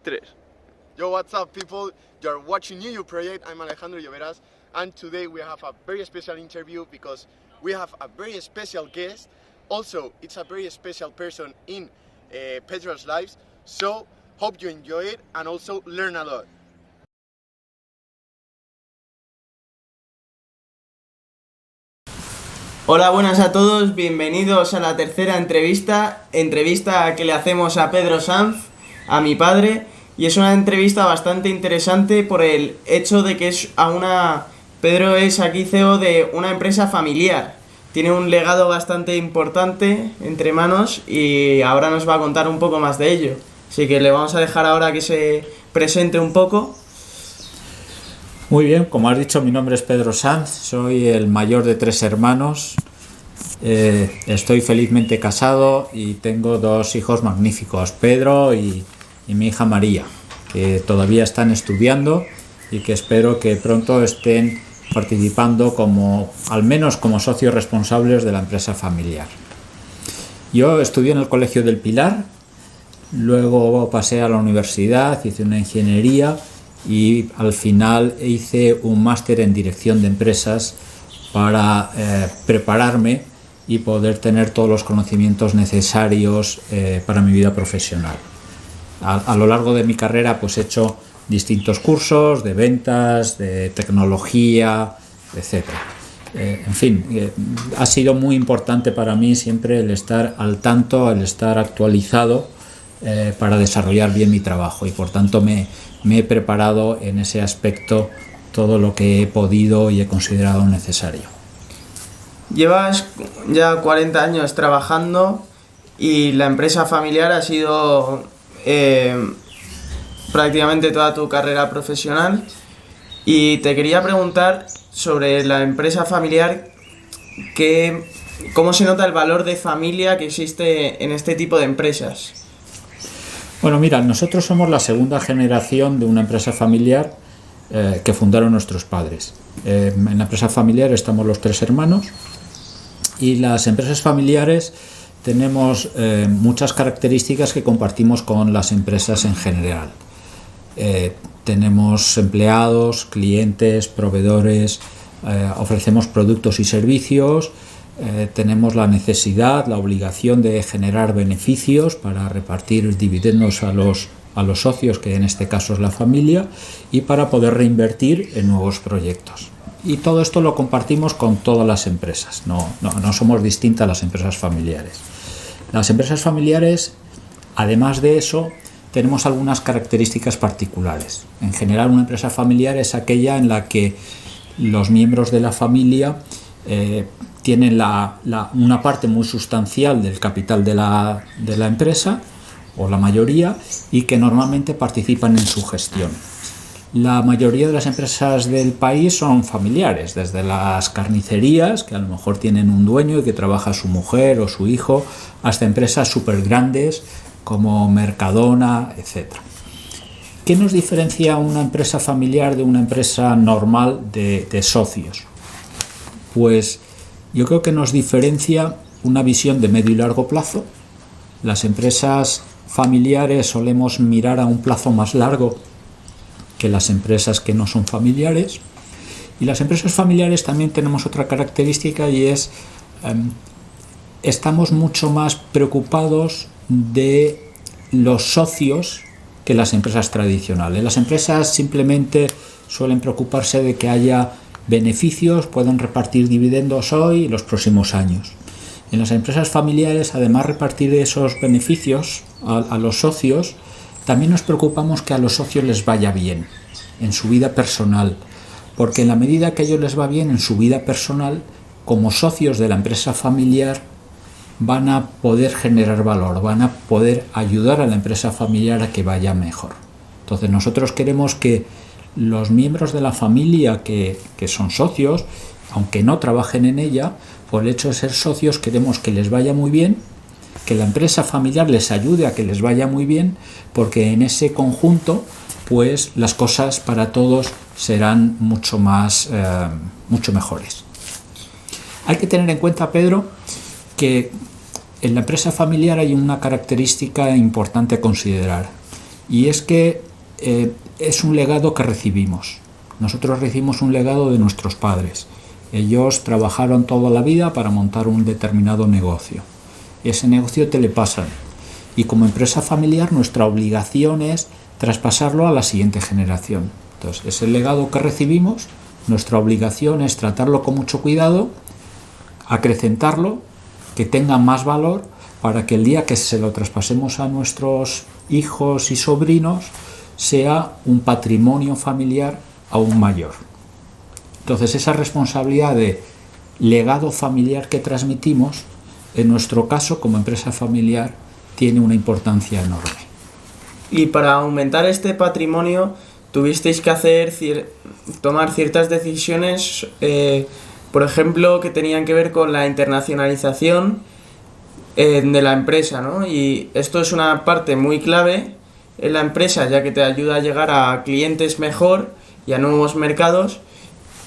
Tres. Yo, what's up, people? You're watching New Project. I'm Alejandro Lloveras, and today we have a very special interview because we have a very special guest. Also, it's a very special person in Pedro's lives. So, hope you enjoy it and also learn a lot. Hola, buenas a todos, bienvenidos a la tercera entrevista que le hacemos a Pedro Sanz, a mi padre, y es una entrevista bastante interesante por el hecho de que Pedro es aquí CEO de una empresa familiar, tiene un legado bastante importante entre manos y ahora nos va a contar un poco más de ello, así que le vamos a dejar ahora que se presente un poco. Muy bien, como has dicho, mi nombre es Pedro Sanz, soy el mayor de 3 hermanos, estoy felizmente casado y tengo 2 hijos magníficos, Pedro y mi hija María, que todavía están estudiando y que espero que pronto estén participando al menos como socios responsables de la empresa familiar. Yo estudié en el Colegio del Pilar, luego pasé a la universidad, hice una ingeniería y al final hice un máster en dirección de empresas para prepararme y poder tener todos los conocimientos necesarios para mi vida profesional. A lo largo de mi carrera pues he hecho distintos cursos de ventas, de tecnología, etc. En fin, ha sido muy importante para mí siempre el estar al tanto, el estar actualizado para desarrollar bien mi trabajo y por tanto me he preparado en ese aspecto todo lo que he podido y he considerado necesario. Llevas ya 40 años trabajando y la empresa familiar ha sido prácticamente toda tu carrera profesional y te quería preguntar sobre la empresa familiar, ¿cómo se nota el valor de familia que existe en este tipo de empresas? Bueno, mira, nosotros somos la segunda generación de una empresa familiar que fundaron nuestros padres. En la empresa familiar estamos los 3 hermanos y las empresas familiares tenemos muchas características que compartimos con las empresas en general. Tenemos empleados, clientes, proveedores, ofrecemos productos y servicios. Tenemos la necesidad, la obligación de generar beneficios para repartir dividendos a los socios, que en este caso es la familia, y para poder reinvertir en nuevos proyectos. Y todo esto lo compartimos con todas las empresas, no somos distintas a las empresas familiares. Las empresas familiares, además de eso, tenemos algunas características particulares. En general, una empresa familiar es aquella en la que los miembros de la familia tienen una parte muy sustancial del capital de la empresa, o la mayoría, y que normalmente participan en su gestión. La mayoría de las empresas del país son familiares, desde las carnicerías, que a lo mejor tienen un dueño y que trabaja su mujer o su hijo, hasta empresas súper grandes como Mercadona, etc. ¿Qué nos diferencia una empresa familiar de una empresa normal de socios? Pues yo creo que nos diferencia una visión de medio y largo plazo. Las empresas familiares solemos mirar a un plazo más largo que las empresas que no son familiares. Y las empresas familiares también tenemos otra característica y es estamos mucho más preocupados de los socios que las empresas tradicionales. Las empresas simplemente suelen preocuparse de que haya beneficios, pueden repartir dividendos hoy y los próximos años. En las empresas familiares, además de repartir esos beneficios a los socios, también nos preocupamos que a los socios les vaya bien en su vida personal, porque en la medida que a ellos les va bien en su vida personal, como socios de la empresa familiar, van a poder generar valor, van a poder ayudar a la empresa familiar a que vaya mejor. Entonces nosotros queremos que los miembros de la familia que son socios, aunque no trabajen en ella, por el hecho de ser socios queremos que les vaya muy bien, que la empresa familiar les ayude a que les vaya muy bien, porque en ese conjunto pues las cosas para todos serán mucho mejores. Hay que tener en cuenta, Pedro, que en la empresa familiar hay una característica importante a considerar y es que es un legado que recibimos. Nosotros recibimos un legado de nuestros padres. Ellos trabajaron toda la vida para montar un determinado negocio. Ese negocio te le pasan. Y como empresa familiar, nuestra obligación es traspasarlo a la siguiente generación. Entonces, ese legado que recibimos, nuestra obligación es tratarlo con mucho cuidado, acrecentarlo, que tenga más valor, para que el día que se lo traspasemos a nuestros hijos y sobrinos sea un patrimonio familiar aún mayor. Entonces, esa responsabilidad de legado familiar que transmitimos, en nuestro caso, como empresa familiar, tiene una importancia enorme. Y para aumentar este patrimonio, tuvisteis que tomar ciertas decisiones, por ejemplo, que tenían que ver con la internacionalización de la empresa, ¿no? Y esto es una parte muy clave en la empresa, ya que te ayuda a llegar a clientes mejor y a nuevos mercados.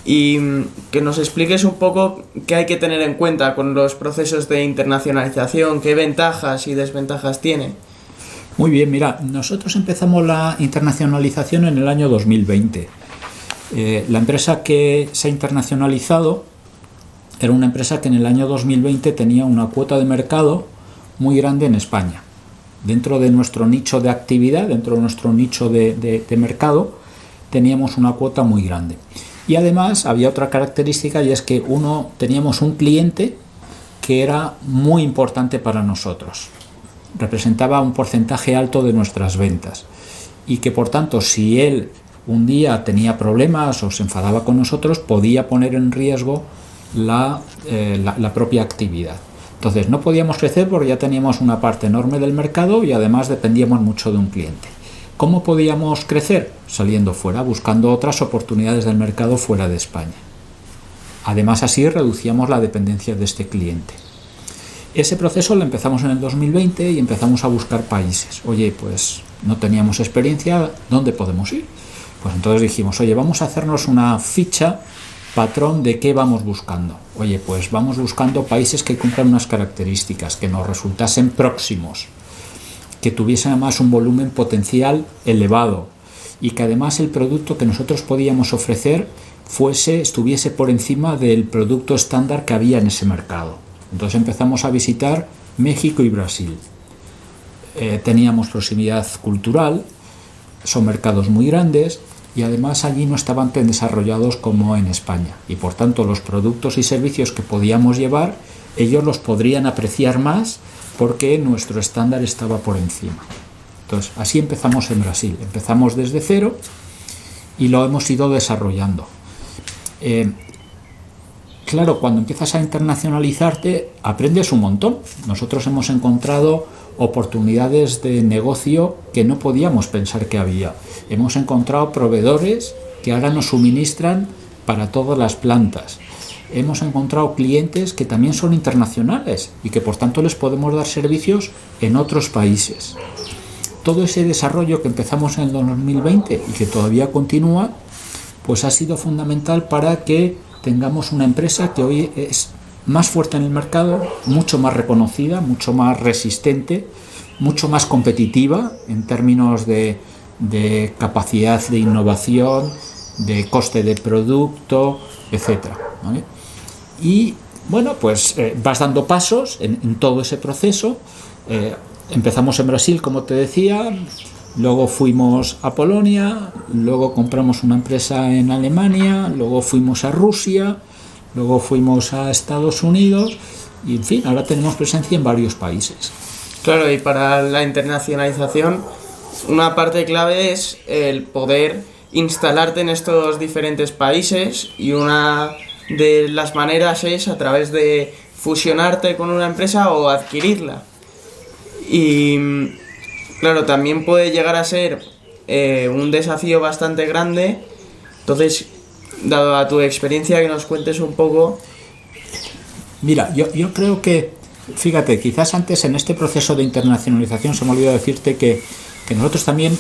Y que nos expliques un poco qué hay que tener en cuenta con los procesos de internacionalización, qué ventajas y desventajas tiene. Muy bien, mira, nosotros empezamos la internacionalización en el año 2020. La empresa que se ha internacionalizado era una empresa que en el año 2020 tenía una cuota de mercado muy grande en España. Dentro de nuestro nicho de actividad, dentro de nuestro nicho de mercado, teníamos una cuota muy grande. Y además había otra característica, y es que teníamos un cliente que era muy importante para nosotros. Representaba un porcentaje alto de nuestras ventas. Y que por tanto, si él un día tenía problemas o se enfadaba con nosotros, podía poner en riesgo la propia actividad. Entonces no podíamos crecer porque ya teníamos una parte enorme del mercado y además dependíamos mucho de un cliente. ¿Cómo podíamos crecer? Saliendo fuera, buscando otras oportunidades del mercado fuera de España. Además, así reducíamos la dependencia de este cliente. Ese proceso lo empezamos en el 2020 y empezamos a buscar países. Oye, pues no teníamos experiencia, ¿dónde podemos ir? Pues entonces dijimos, oye, vamos a hacernos una ficha patrón de qué vamos buscando. Oye, pues vamos buscando países que cumplan unas características, que nos resultasen próximos, que tuviesen además un volumen potencial elevado y que además el producto que nosotros podíamos ofrecer estuviese por encima del producto estándar que había en ese mercado. Entonces empezamos a visitar México y Brasil. Teníamos proximidad cultural, son mercados muy grandes y además allí no estaban tan desarrollados como en España y por tanto los productos y servicios que podíamos llevar ellos los podrían apreciar más porque nuestro estándar estaba por encima. Entonces, así empezamos en Brasil. Empezamos desde cero y lo hemos ido desarrollando. Claro, cuando empiezas a internacionalizarte, aprendes un montón. Nosotros hemos encontrado oportunidades de negocio que no podíamos pensar que había. Hemos encontrado proveedores que ahora nos suministran para todas las plantas. Hemos encontrado clientes que también son internacionales y que por tanto les podemos dar servicios en otros países. Todo ese desarrollo que empezamos en el 2020 y que todavía continúa, pues ha sido fundamental para que tengamos una empresa que hoy es más fuerte en el mercado, mucho más reconocida, mucho más resistente, mucho más competitiva en términos de capacidad de innovación, de coste de producto, etcétera, ¿vale? Y bueno, pues vas dando pasos en todo ese proceso. Empezamos en Brasil, como te decía, luego fuimos a Polonia, luego compramos una empresa en Alemania, luego fuimos a Rusia, luego fuimos a Estados Unidos y en fin, ahora tenemos presencia en varios países. Claro, y para la internacionalización una parte clave es el poder instalarte en estos diferentes países y una de las maneras es a través de fusionarte con una empresa o adquirirla. Y claro, también puede llegar a ser un desafío bastante grande. Entonces, dado a tu experiencia, que nos cuentes un poco. Mira, yo creo que, fíjate, quizás antes en este proceso de internacionalización se me olvidó decirte que nosotros también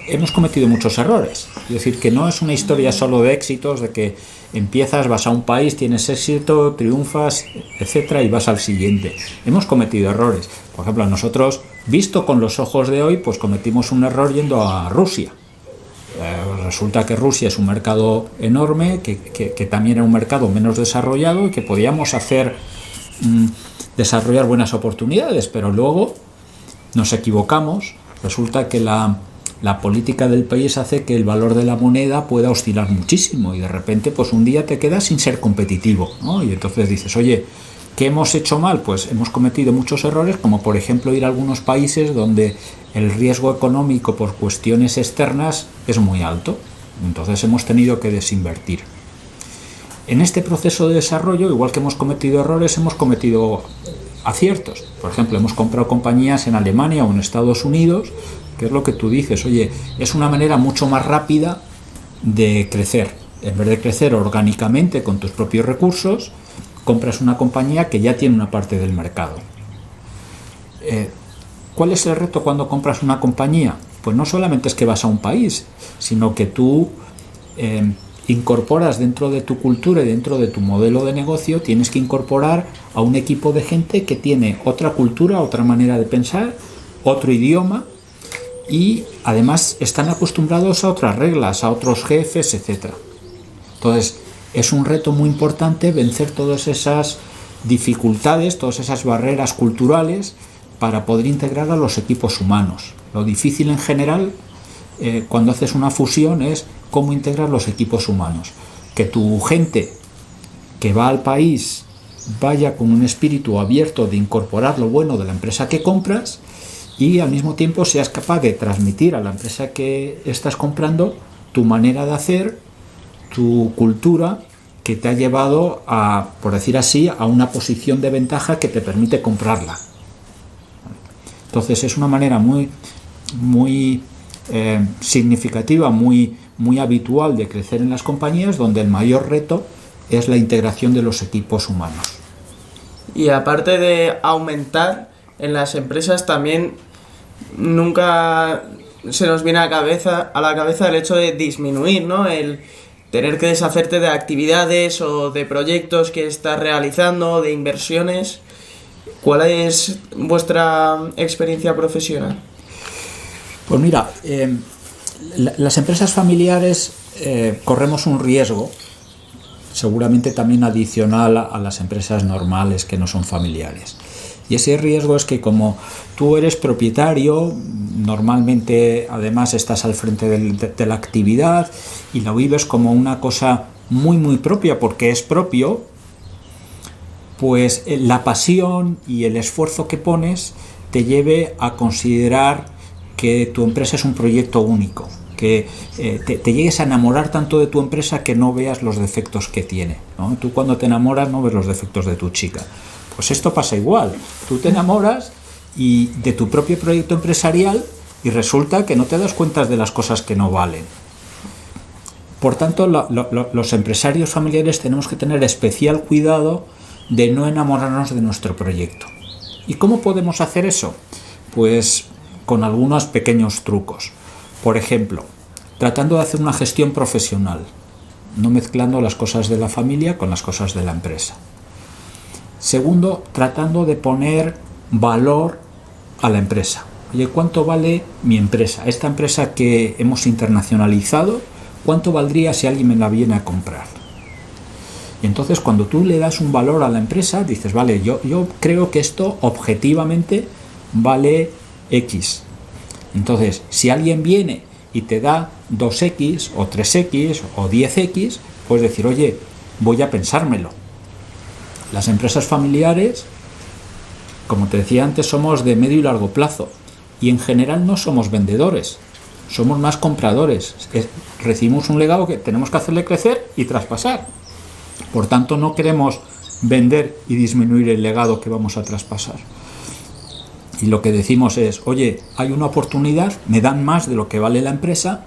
hemos cometido muchos errores. Es decir, que no es una historia solo de éxitos, de que empiezas, vas a un país, tienes éxito, triunfas, etcétera, y vas al siguiente. Hemos cometido errores. Por ejemplo, nosotros Visto con los ojos de hoy, pues cometimos un error yendo a Rusia. Resulta que Rusia es un mercado enorme, que también era un mercado menos desarrollado y que podíamos desarrollar buenas oportunidades, pero luego nos equivocamos. Resulta que la política del país hace que el valor de la moneda pueda oscilar muchísimo y de repente pues un día te quedas sin ser competitivo, ¿no? Y entonces dices, oye, ¿qué hemos hecho mal? Pues hemos cometido muchos errores, como por ejemplo ir a algunos países donde el riesgo económico por cuestiones externas es muy alto. Entonces hemos tenido que desinvertir. En este proceso de desarrollo, igual que hemos cometido errores, hemos cometido aciertos. Por ejemplo, hemos comprado compañías en Alemania o en Estados Unidos, que es lo que tú dices, oye, es una manera mucho más rápida de crecer. En vez de crecer orgánicamente con tus propios recursos, compras una compañía que ya tiene una parte del mercado. ¿Cuál es el reto cuando compras una compañía? Pues no solamente es que vas a un país, sino que tú incorporas dentro de tu cultura y dentro de tu modelo de negocio, tienes que incorporar a un equipo de gente que tiene otra cultura, otra manera de pensar, otro idioma y además están acostumbrados a otras reglas, a otros jefes, etc. Entonces, es un reto muy importante vencer todas esas dificultades, todas esas barreras culturales para poder integrar a los equipos humanos. Lo difícil en general cuando haces una fusión es cómo integrar los equipos humanos. Que tu gente que va al país vaya con un espíritu abierto de incorporar lo bueno de la empresa que compras y al mismo tiempo seas capaz de transmitir a la empresa que estás comprando tu manera de hacer, tu cultura, que te ha llevado a, por decir así, a una posición de ventaja que te permite comprarla. Entonces es una manera muy significativa, muy habitual de crecer en las compañías, donde el mayor reto es la integración de los equipos humanos. Y aparte de aumentar en las empresas, también nunca se nos viene a la cabeza el hecho de disminuir, ¿no? El tener que deshacerte de actividades o de proyectos que estás realizando, de inversiones. ¿Cuál es vuestra experiencia profesional? Pues mira, las empresas familiares corremos un riesgo, seguramente también adicional a las empresas normales que no son familiares. Y ese riesgo es que como tú eres propietario, normalmente además estás al frente de la actividad y lo vives como una cosa muy propia porque es propio, pues la pasión y el esfuerzo que pones te lleve a considerar que tu empresa es un proyecto único, que te llegues a enamorar tanto de tu empresa que no veas los defectos que tiene, ¿no? Tú cuando te enamoras no ves los defectos de tu chica. Pues esto pasa igual. Tú te enamoras de tu propio proyecto empresarial y resulta que no te das cuenta de las cosas que no valen. Por tanto, los empresarios familiares tenemos que tener especial cuidado de no enamorarnos de nuestro proyecto. ¿Y cómo podemos hacer eso? Pues con algunos pequeños trucos. Por ejemplo, tratando de hacer una gestión profesional, no mezclando las cosas de la familia con las cosas de la empresa. Segundo, tratando de poner valor a la empresa. Oye, ¿cuánto vale mi empresa? Esta empresa que hemos internacionalizado, ¿cuánto valdría si alguien me la viene a comprar? Y entonces cuando tú le das un valor a la empresa, dices, vale, yo creo que esto objetivamente vale X. Entonces, si alguien viene y te da 2X o 3X o 10X, puedes decir, oye, voy a pensármelo. Las empresas familiares, como te decía antes, somos de medio y largo plazo y en general no somos vendedores, somos más compradores. Recibimos un legado que tenemos que hacerle crecer y traspasar. Por tanto, no queremos vender y disminuir el legado que vamos a traspasar. Y lo que decimos es, oye, hay una oportunidad, me dan más de lo que vale la empresa,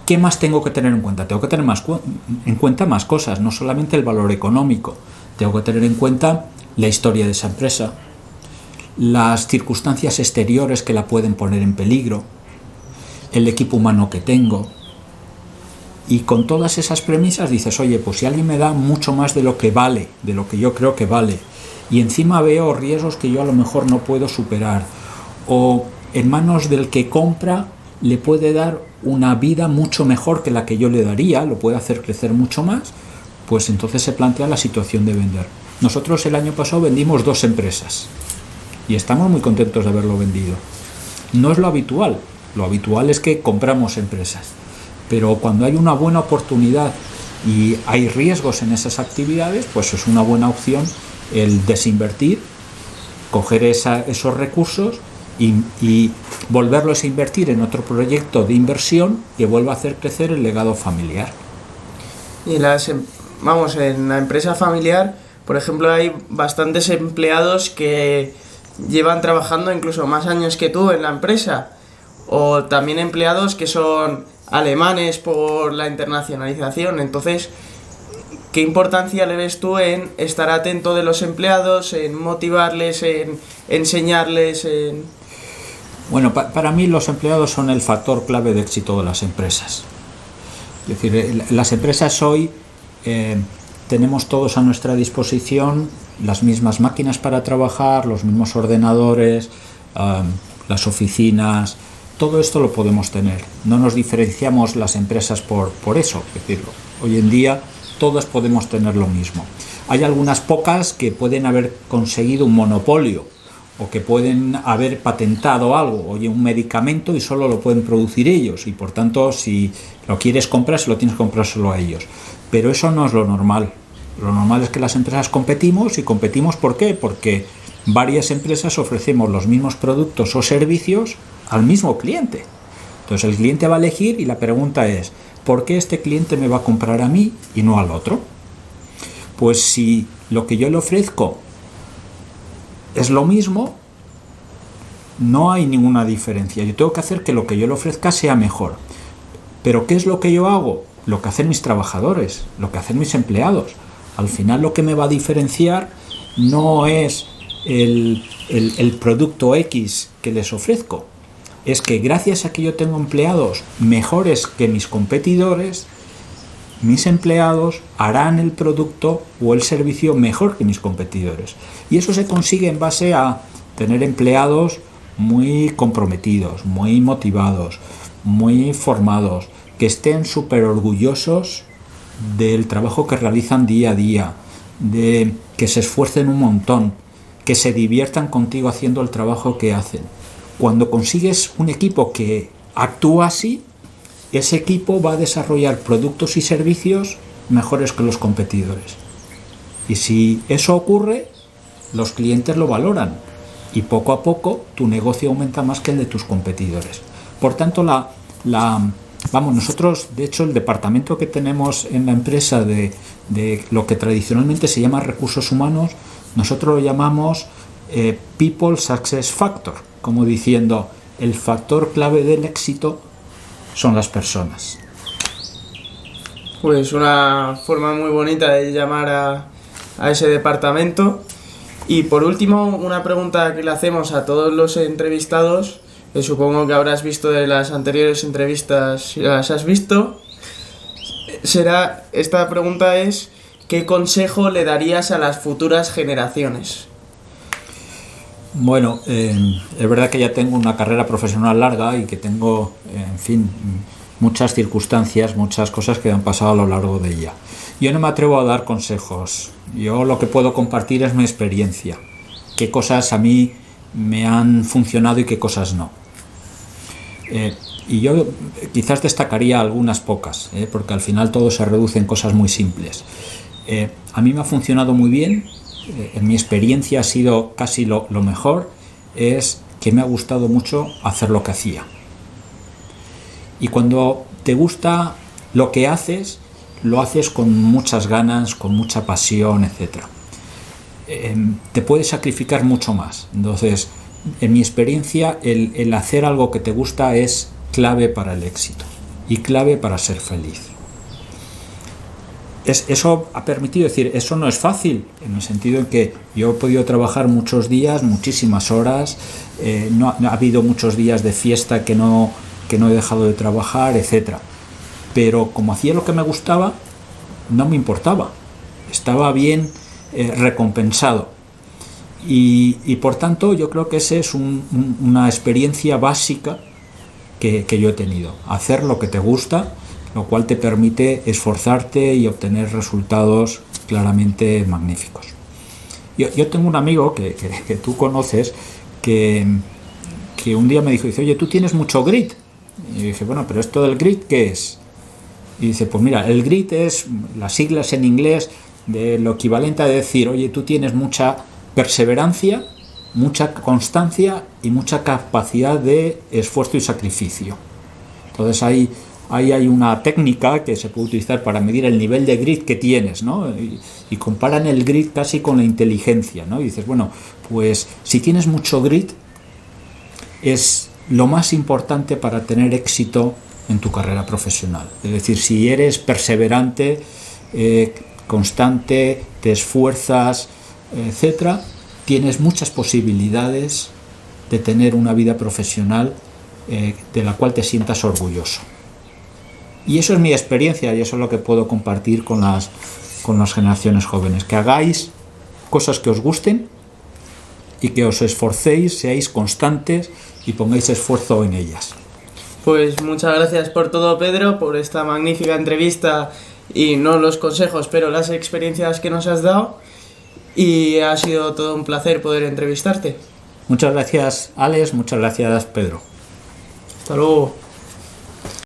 ¿qué más tengo que tener en cuenta? Tengo que tener en cuenta más cosas, no solamente el valor económico. Tengo que tener en cuenta la historia de esa empresa, las circunstancias exteriores que la pueden poner en peligro, el equipo humano que tengo. Y con todas esas premisas dices, oye, pues si alguien me da mucho más de lo que vale, de lo que yo creo que vale, y encima veo riesgos que yo a lo mejor no puedo superar, o en manos del que compra le puede dar una vida mucho mejor que la que yo le daría, lo puede hacer crecer mucho más, pues entonces se plantea la situación de vender. Nosotros el año pasado vendimos 2 empresas y estamos muy contentos de haberlo vendido. No es lo habitual es que compramos empresas, pero cuando hay una buena oportunidad y hay riesgos en esas actividades, pues es una buena opción el desinvertir, coger esos recursos y volverlos a invertir en otro proyecto de inversión que vuelva a hacer crecer el legado familiar. Y en la empresa familiar, por ejemplo, hay bastantes empleados que llevan trabajando incluso más años que tú en la empresa, o también empleados que son alemanes por la internacionalización. Entonces, ¿qué importancia le ves tú en estar atento de los empleados, en motivarles, en enseñarles, Bueno, para mí los empleados son el factor clave de éxito de las empresas. Es decir, las empresas hoy tenemos todos a nuestra disposición las mismas máquinas para trabajar, los mismos ordenadores, las oficinas, todo esto lo podemos tener. No nos diferenciamos las empresas por eso. Es decir, hoy en día todos podemos tener lo mismo. Hay algunas pocas que pueden haber conseguido un monopolio o que pueden haber patentado algo, oye, un medicamento y solo lo pueden producir ellos y por tanto si lo quieres comprar, se lo tienes que comprar solo a ellos. Pero eso no es lo normal. Lo normal es que las empresas competimos. ¿Y competimos por qué? Porque varias empresas ofrecemos los mismos productos o servicios al mismo cliente. Entonces el cliente va a elegir y la pregunta es, ¿por qué este cliente me va a comprar a mí y no al otro? Pues si lo que yo le ofrezco es lo mismo, no hay ninguna diferencia. Yo tengo que hacer que lo que yo le ofrezca sea mejor. ¿Pero qué es lo que yo hago? Lo que hacen mis trabajadores, lo que hacen mis empleados. Al final lo que me va a diferenciar no es el producto X que les ofrezco. Es que gracias a que yo tengo empleados mejores que mis competidores, mis empleados harán el producto o el servicio mejor que mis competidores. Y eso se consigue en base a tener empleados muy comprometidos, muy motivados, muy formados, que estén súper orgullosos del trabajo que realizan día a día, de que se esfuercen un montón, que se diviertan contigo haciendo el trabajo que hacen. Cuando consigues un equipo que actúa así, ese equipo va a desarrollar productos y servicios mejores que los competidores. Y si eso ocurre, los clientes lo valoran y poco a poco tu negocio aumenta más que el de tus competidores. Por tanto, nosotros, de hecho, el departamento que tenemos en la empresa de lo que tradicionalmente se llama recursos humanos, nosotros lo llamamos People Success Factor, como diciendo, el factor clave del éxito son las personas. Pues una forma muy bonita de llamar a ese departamento. Y por último, una pregunta que le hacemos a todos los entrevistados, que supongo que habrás visto de las anteriores entrevistas, si las has visto, esta pregunta es, ¿qué consejo le darías a las futuras generaciones? Bueno, es verdad que ya tengo una carrera profesional larga y que tengo, en fin, muchas circunstancias, muchas cosas que han pasado a lo largo de ella. Yo no me atrevo a dar consejos. Yo lo que puedo compartir es mi experiencia. Qué cosas a mí me han funcionado y qué cosas no. Y yo quizás destacaría algunas pocas, porque al final todo se reduce en cosas muy simples. A mí me ha funcionado muy bien. En mi experiencia ha sido casi lo mejor, es que me ha gustado mucho hacer lo que hacía. Y cuando te gusta lo que haces, lo haces con muchas ganas, con mucha pasión, etc. Te puedes sacrificar mucho más. Entonces, en mi experiencia, el hacer algo que te gusta es clave para el éxito y clave para ser feliz. Eso ha permitido, decir, eso no es fácil, en el sentido en que yo he podido trabajar muchos días, muchísimas horas, no ha habido muchos días de fiesta que no he dejado de trabajar, etc. Pero como hacía lo que me gustaba, no me importaba, estaba bien recompensado. Y por tanto yo creo que esa es una experiencia básica que yo he tenido. Hacer lo que te gusta, lo cual te permite esforzarte y obtener resultados claramente magníficos. Yo tengo un amigo que tú conoces que un día me dijo, oye, tú tienes mucho grit. Y yo dije, bueno, pero esto del grit, ¿qué es? Y dice, pues mira, el grit es las siglas en inglés de lo equivalente a decir, oye, tú tienes mucha perseverancia, mucha constancia y mucha capacidad de esfuerzo y sacrificio. Entonces ahí hay una técnica que se puede utilizar para medir el nivel de grit que tienes, ¿no? Y comparan el grit casi con la inteligencia, ¿no? Y dices, bueno, pues si tienes mucho grit es lo más importante para tener éxito en tu carrera profesional. Es decir, si eres perseverante, constante, te esfuerzas, etcétera, tienes muchas posibilidades de tener una vida profesional de la cual te sientas orgulloso. Y eso es mi experiencia y eso es lo que puedo compartir con las generaciones jóvenes. Que hagáis cosas que os gusten y que os esforcéis, seáis constantes y pongáis esfuerzo en ellas. Pues muchas gracias por todo, Pedro, por esta magnífica entrevista y no los consejos, pero las experiencias que nos has dado. Y ha sido todo un placer poder entrevistarte. Muchas gracias, Alex. Muchas gracias, Pedro. Hasta luego.